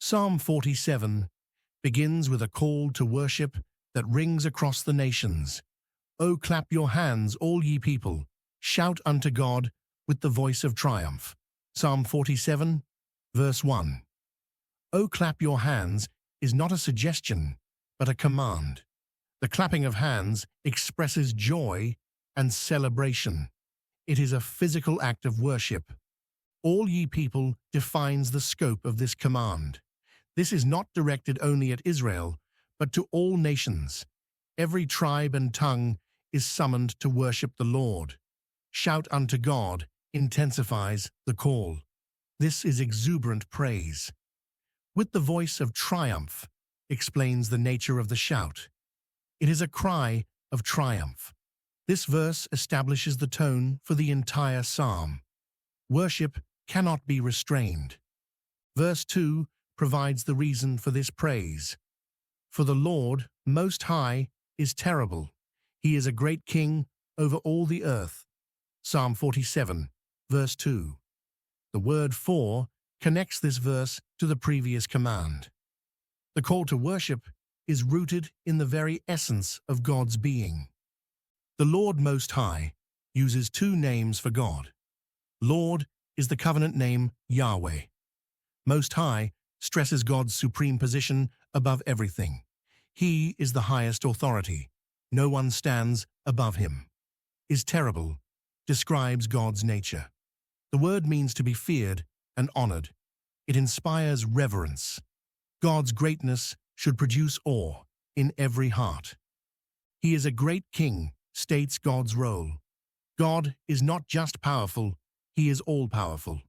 Psalm 47 begins with a call to worship that rings across the nations. O clap your hands, all ye people, shout unto God with the voice of triumph. Psalm 47, verse 1. O clap your hands is not a suggestion, but a command. The clapping of hands expresses joy and celebration. It is a physical act of worship. All ye people defines the scope of this command. This is not directed only at Israel, but to all nations. Every tribe and tongue is summoned to worship the Lord. Shout unto God intensifies the call. This is exuberant praise. With the voice of triumph explains the nature of the shout. It is a cry of triumph. This verse establishes the tone for the entire psalm. Worship cannot be restrained. Verse 2 provides the reason for this praise. For the Lord, Most High, is terrible. He is a great king over all the earth. Psalm 47, verse 2. The word for connects this verse to the previous command. The call to worship is rooted in the very essence of God's being. The Lord Most High uses two names for God. Lord is the covenant name Yahweh. Most High stresses God's supreme position above everything. He is the highest authority. No one stands above him. Is terrible describes God's nature. The word means to be feared and honored. It inspires reverence. God's greatness should produce awe in every heart. He is a great king, states God's role. God is not just powerful, he is all-powerful.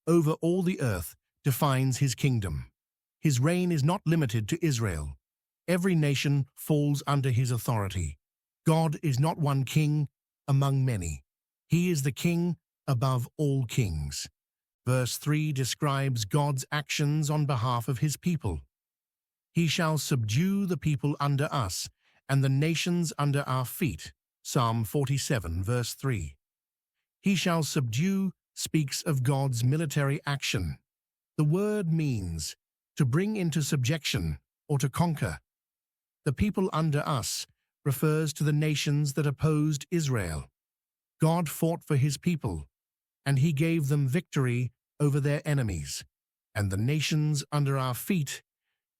Over all the earth defines his kingdom. His reign is not limited to Israel. Every nation falls under his authority. God is not one king among many. He is the king above all kings. Verse 3 describes God's actions on behalf of his people. He shall subdue the people under us, and the nations under our feet. Psalm 47, verse 3. He shall subdue speaks of God's military action. The word means to bring into subjection or to conquer. The people under us refers to the nations that opposed Israel. God fought for his people, and he gave them victory over their enemies. And the nations under our feet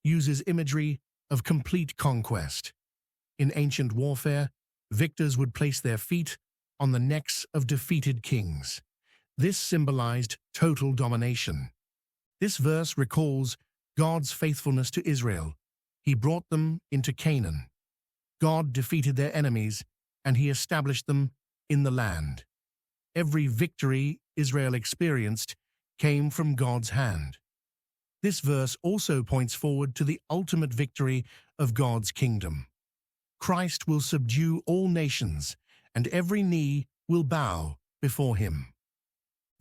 uses imagery of complete conquest. In ancient warfare, victors would place their feet on the necks of defeated kings. This symbolized total domination. This verse recalls God's faithfulness to Israel. He brought them into Canaan. God defeated their enemies, and he established them in the land. Every victory Israel experienced came from God's hand. This verse also points forward to the ultimate victory of God's kingdom. Christ will subdue all nations, and every knee will bow before him.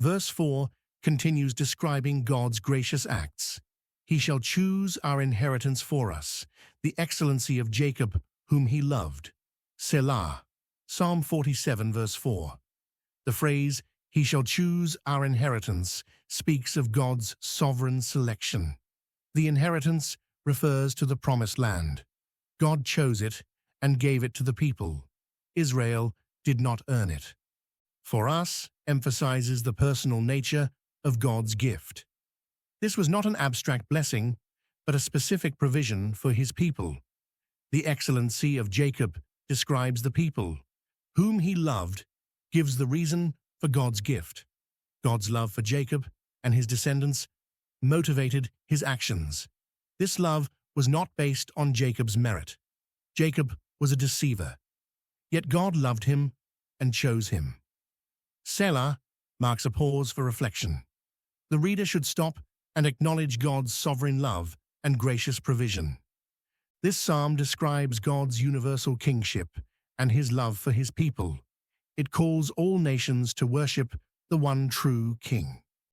Verse 4 continues describing God's gracious acts. He shall choose our inheritance for us, the excellency of Jacob, whom he loved. Selah. Psalm 47, verse 4. The phrase, he shall choose our inheritance, speaks of God's sovereign selection. The inheritance refers to the promised land. God chose it and gave it to the people. Israel did not earn it. For us, emphasizes the personal nature of God's gift. This was not an abstract blessing, but a specific provision for his people. The excellency of Jacob describes the people. Whom he loved gives the reason for God's gift. God's love for Jacob and his descendants motivated his actions. This love was not based on Jacob's merit. Jacob was a deceiver. Yet God loved him and chose him. Selah marks a pause for reflection. The reader should stop and acknowledge God's sovereign love and gracious provision. This psalm describes God's universal kingship and his love for his people. It calls all nations to worship the one true King.